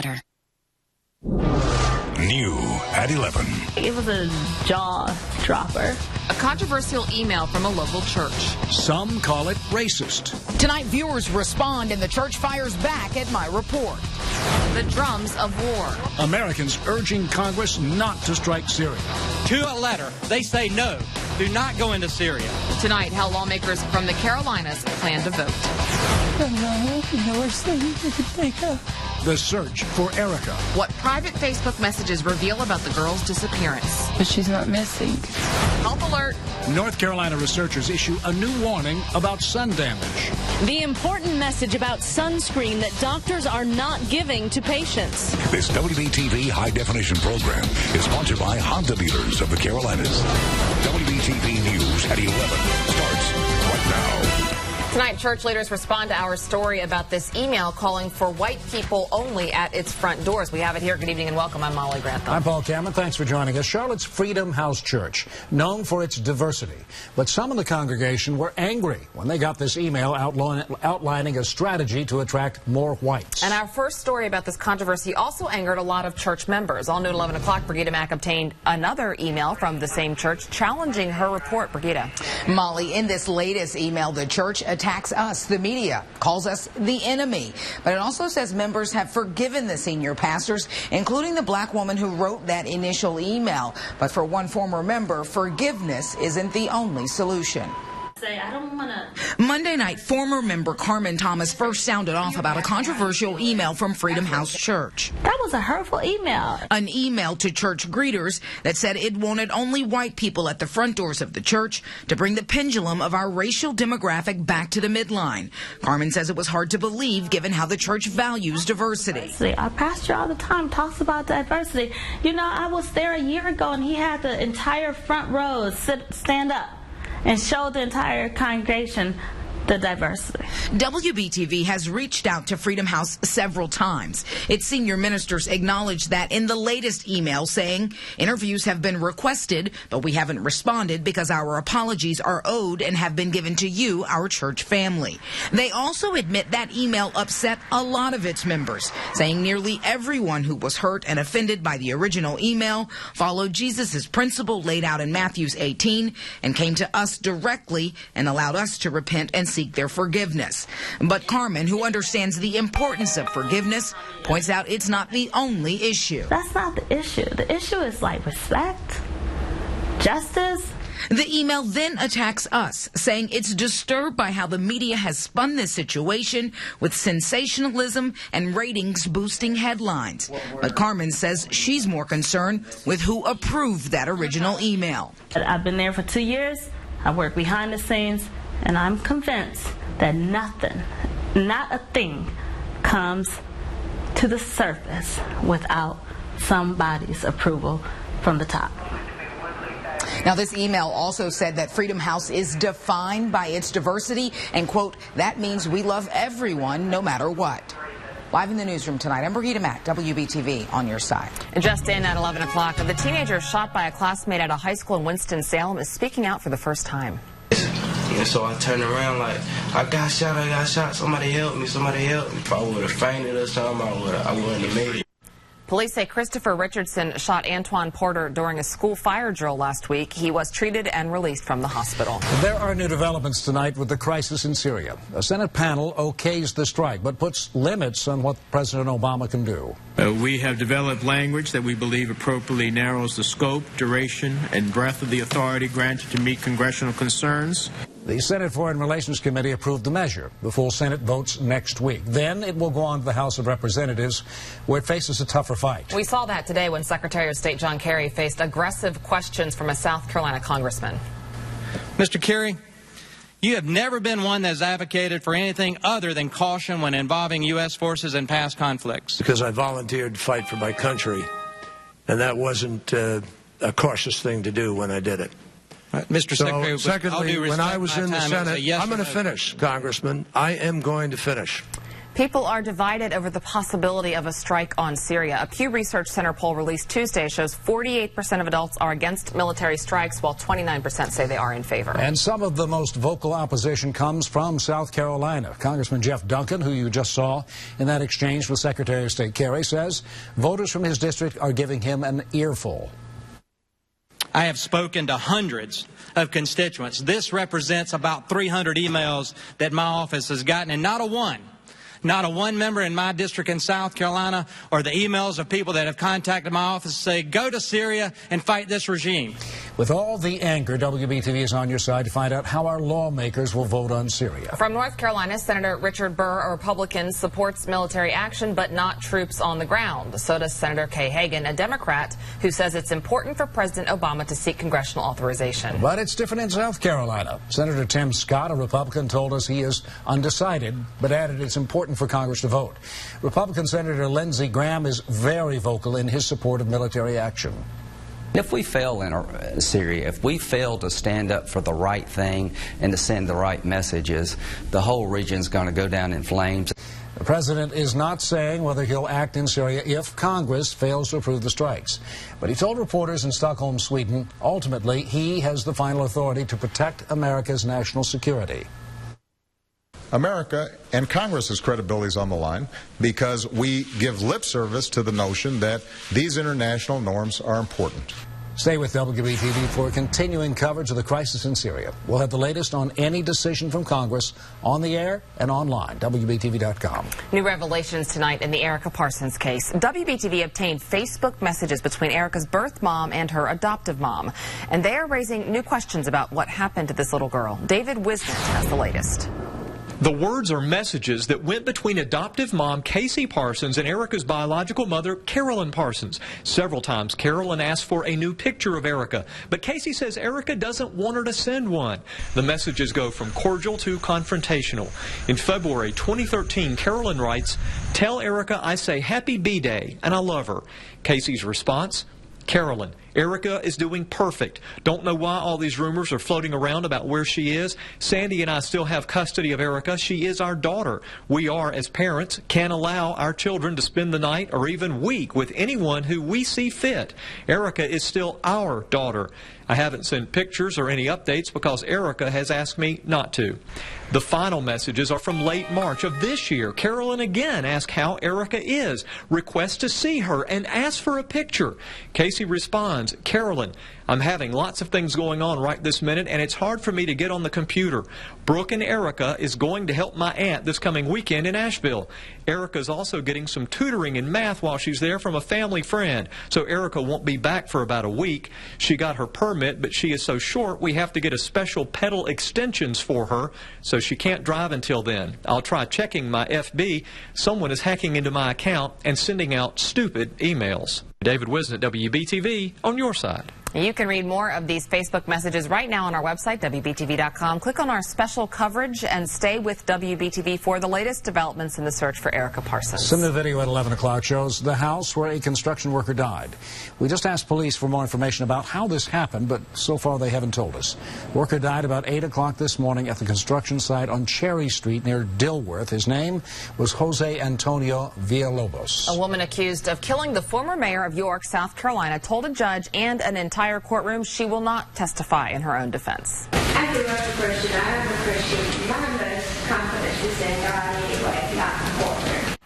better. New at 11. It was a jaw dropper. A controversial email from a local church. Some call it racist. Tonight, viewers respond and the church fires back at my report. The drums of war. Americans urging Congress not to strike Syria. To a letter, they say no, do not go into Syria. Tonight, how lawmakers from the Carolinas plan to vote. The worst thing you could think of. The search for Erica. What private Facebook messages reveal about the girl's disappearance. But she's not missing. Health alert. North Carolina researchers issue a new warning about sun damage. The important message about sunscreen that doctors are not giving to patients. This WBTV high-definition program is sponsored by Honda Dealers of the Carolinas. WBTV News at 11 starts right now. Tonight, church leaders respond to our story about this email calling for white people only at its front doors. We have it here. Good evening and welcome. I'm Molly Grantham. I'm Paul Cameron. Thanks for joining us. Charlotte's Freedom House Church, known for its diversity. But some of the congregation were angry when they got this email outlining a strategy to attract more whites. And our first story about this controversy also angered a lot of church members. All new at 11 o'clock, Brigida Mack obtained another email from the same church challenging her report. Brigida. Molly, in this latest email, the church attacks us, the media, calls us the enemy. But it also says members have forgiven the senior pastors, including the black woman who wrote that initial email. But for one former member, forgiveness isn't the only solution. Monday night, former member Carmen Thomas first sounded off about a controversial email from Freedom House Church. That was a hurtful email. An email to church greeters that said it wanted only white people at the front doors of the church to bring the pendulum of our racial demographic back to the midline. Carmen says it was hard to believe given how the church values diversity. Our pastor all the time talks about diversity. You know, I was there a year ago and he had the entire front rows stand up and show the entire congregation the diversity. WBTV has reached out to Freedom House several times. Its senior ministers acknowledged that in the latest email, saying interviews have been requested, but we haven't responded because our apologies are owed and have been given to you, our church family. They also admit that email upset a lot of its members, saying nearly everyone who was hurt and offended by the original email followed Jesus' principle laid out in Matthew 18 and came to us directly and allowed us to repent and seek their forgiveness. But Carmen, who understands the importance of forgiveness, points out it's not the only issue. That's not the issue. The issue is like respect, justice. The email then attacks us, saying it's disturbed by how the media has spun this situation with sensationalism and ratings-boosting headlines. But Carmen says she's more concerned with who approved that original email. I've been there for 2 years. I work behind the scenes, and I'm convinced that nothing, not a thing, comes to the surface without somebody's approval from the top. Now, this email also said that Freedom House is defined by its diversity and, quote, that means we love everyone no matter what. Live in the newsroom tonight, I'm Brigida Mack, WBTV, on your side. Just in at 11 o'clock, the teenager shot by a classmate at a high school in Winston-Salem is speaking out for the first time. And so I turned around like, I got shot, somebody help me. If I would have fainted or something, I wouldn't have made it. Police say Christopher Richardson shot Antoine Porter during a school fire drill last week. He was treated and released from the hospital. There are new developments tonight with the crisis in Syria. A Senate panel okays the strike, but puts limits on what President Obama can do. We have developed language that we believe appropriately narrows the scope, duration, and breadth of the authority granted to meet congressional concerns. The Senate Foreign Relations Committee approved the measure. The full Senate votes next week. Then it will go on to the House of Representatives, where it faces a tougher fight. We saw that today when Secretary of State John Kerry faced aggressive questions from a South Carolina congressman. Mr. Kerry, you have never been one that has advocated for anything other than caution when involving U.S. forces in past conflicts. Because I volunteered to fight for my country, and that wasn't a cautious thing to do when I did it. Mr. Secretary, secondly, when I was in the Senate, I'm going to finish, Congresman. I am going to finish. People are divided over the possibility of a strike on Syria. A Pew Research Center poll released Tuesday shows 48% of adults are against military strikes, while 29% say they are in favor. And some of the most vocal opposition comes from South Carolina. Congressman Jeff Duncan, who you just saw in that exchange with Secretary of State Kerry, says voters from his district are giving him an earful. I have spoken to hundreds of constituents. This represents about 300 emails that my office has gotten, and not a one member in my district in South Carolina, or the emails of people that have contacted my office say, go to Syria and fight this regime. With all the anger, WBTV is on your side to find out how our lawmakers will vote on Syria. From North Carolina, Senator Richard Burr, a Republican, supports military action but not troops on the ground. So does Senator Kay Hagan, a Democrat, who says it's important for President Obama to seek congressional authorization. But it's different in South Carolina. Senator Tim Scott, a Republican, told us he is undecided, but added it's important for Congress to vote. Republican Senator Lindsey Graham is very vocal in his support of military action. If we fail in Syria, if we fail to stand up for the right thing and to send the right messages, the whole region's going to go down in flames. The president is not saying whether he'll act in Syria if Congress fails to approve the strikes. But he told reporters in Stockholm, Sweden, ultimately he has the final authority to protect America's national security. America and Congress's credibility is on the line because we give lip service to the notion that these international norms are important. Stay with WBTV for continuing coverage of the crisis in Syria. We'll have the latest on any decision from Congress on the air and online. WBTV.com. New revelations tonight in the Erica Parsons case. WBTV obtained Facebook messages between Erica's birth mom and her adoptive mom, and they are raising new questions about what happened to this little girl. David Wisnett has the latest. The words are messages that went between adoptive mom Casey Parsons and Erica's biological mother Carolyn Parsons. Several times Carolyn asked for a new picture of Erica, but Casey says Erica doesn't want her to send one. The messages go from cordial to confrontational. In February 2013, Carolyn writes, "Tell Erica I say happy B-Day and I love her." Casey's response, "Carolyn, Erica is doing perfect. Don't know why all these rumors are floating around about where she is. Sandy and I still have custody of Erica. She is our daughter. We are, as parents, can allow our children to spend the night or even week with anyone who we see fit. Erica is still our daughter. I haven't sent pictures or any updates because Erica has asked me not to." The final messages are from late March of this year. Carolyn again asked how Erica is, requests to see her, and asks for a picture. Casey responds, "Carolyn, I'm having lots of things going on right this minute, and it's hard for me to get on the computer. Brooke and Erica is going to help my aunt this coming weekend in Asheville. Erica's also getting some tutoring in math while she's there from a family friend, so Erica won't be back for about a week. She got her permit, but she is so short we have to get a special pedal extensions for her, so she can't drive until then. I'll try checking my FB. Someone is hacking into my account and sending out stupid emails." David Wisnett, WBTV, on your side. You can read more of these Facebook messages right now on our website, WBTV.com. Click on our special coverage and stay with WBTV for the latest developments in the search for Erica Parsons. Some new video at 11 o'clock shows the house where a construction worker died. We just asked police for more information about how this happened, but so far they haven't told us. The worker died about 8 o'clock this morning at the construction site on Cherry Street near Dilworth. His name was Jose Antonio Villalobos. A woman accused of killing the former mayor of York, South Carolina, told a judge and an entire courtroom she will not testify in her own defense. I grew up a Christian. I am a Christian. My most confidence is in God anyway, not the courtroom.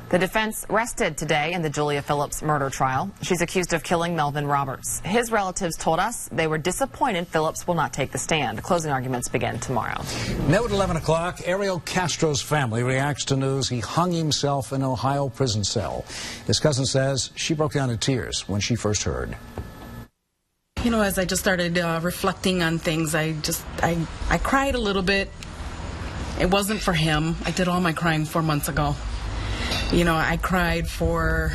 The defense rested today in the Julia Phillips murder trial. She's accused of killing Melvin Roberts. His relatives told us they were disappointed Phillips will not take the stand. Closing arguments begin tomorrow. Now at 11 o'clock, Ariel Castro's family reacts to news he hung himself in an Ohio prison cell. His cousin says she broke down in tears when she first heard. You know, as I just started reflecting on things, I cried a little bit. It wasn't for him. I did all my crying 4 months ago. You know, I cried for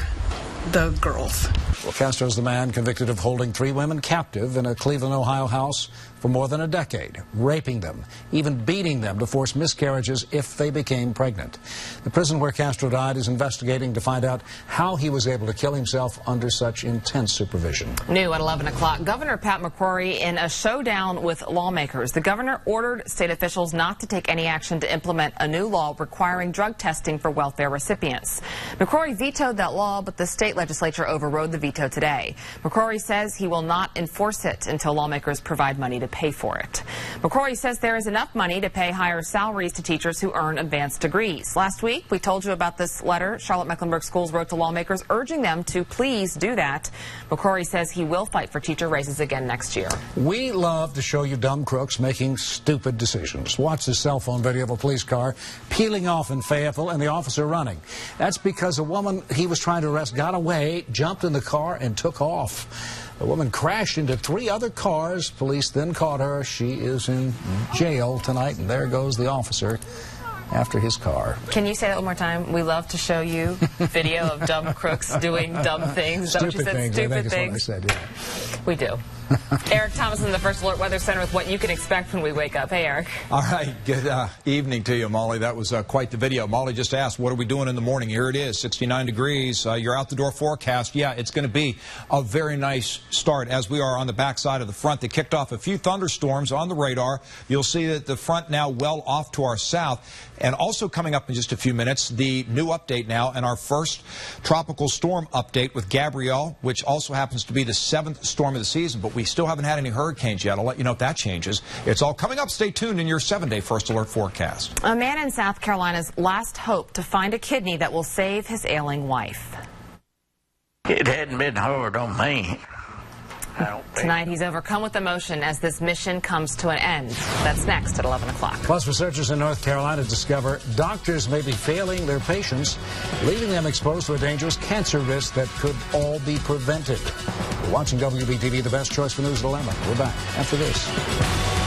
the girls. Well, Castro's the man convicted of holding 3 women captive in a Cleveland, Ohio house for more than a decade, raping them, even beating them to force miscarriages if they became pregnant. The prison where Castro died is investigating to find out how he was able to kill himself under such intense supervision. New at 11 o'clock, Governor Pat McCrory in a showdown with lawmakers. The governor ordered state officials not to take any action to implement a new law requiring drug testing for welfare recipients. McCrory vetoed that law, but the state legislature overrode the veto today. McCrory says he will not enforce it until lawmakers provide money to pay for it. McCrory says there is enough money to pay higher salaries to teachers who earn advanced degrees. Last week, we told you about this letter Charlotte-Mecklenburg Schools wrote to lawmakers urging them to please do that. McCrory says he will fight for teacher raises again next year. We love to show you dumb crooks making stupid decisions. Watch this cell phone video of a police car peeling off in Fayetteville and the officer running. That's because a woman he was trying to arrest got away, jumped in the car, and took off. The woman crashed into 3 other cars. Police then caught her. She is in jail tonight, and there goes the officer after his car. Can you say that one more time? We love to show you video of dumb crooks doing dumb things. Is that what you said? Things. Stupid I think things. is what I said, yeah. We do. Eric Thomas in the First Alert Weather Center with what you can expect when we wake up. Hey, Eric. All right. Good evening to you, Molly. That was quite the video. Molly just asked, what are we doing in the morning? Here it is, 69 degrees. Your out-the-door forecast. Yeah, it's going to be a very nice start as we are on the backside of the front. They kicked off a few thunderstorms on the radar. You'll see that the front now well off to our south. And also coming up in just a few minutes, the new update now and our first tropical storm update with Gabrielle, which also happens to be the 7th storm of the season. But we still haven't had any hurricanes yet. I'll let you know if that changes. It's all coming up. Stay tuned in your 7-day First Alert forecast. A man in South Carolina's last hope to find a kidney that will save his ailing wife. It hadn't been hard on me. Tonight, he's overcome with emotion as this mission comes to an end. That's next at 11 o'clock. Plus, researchers in North Carolina discover doctors may be failing their patients, leaving them exposed to a dangerous cancer risk that could all be prevented. You're watching WBTV, the best choice for news at 11. We're back after this.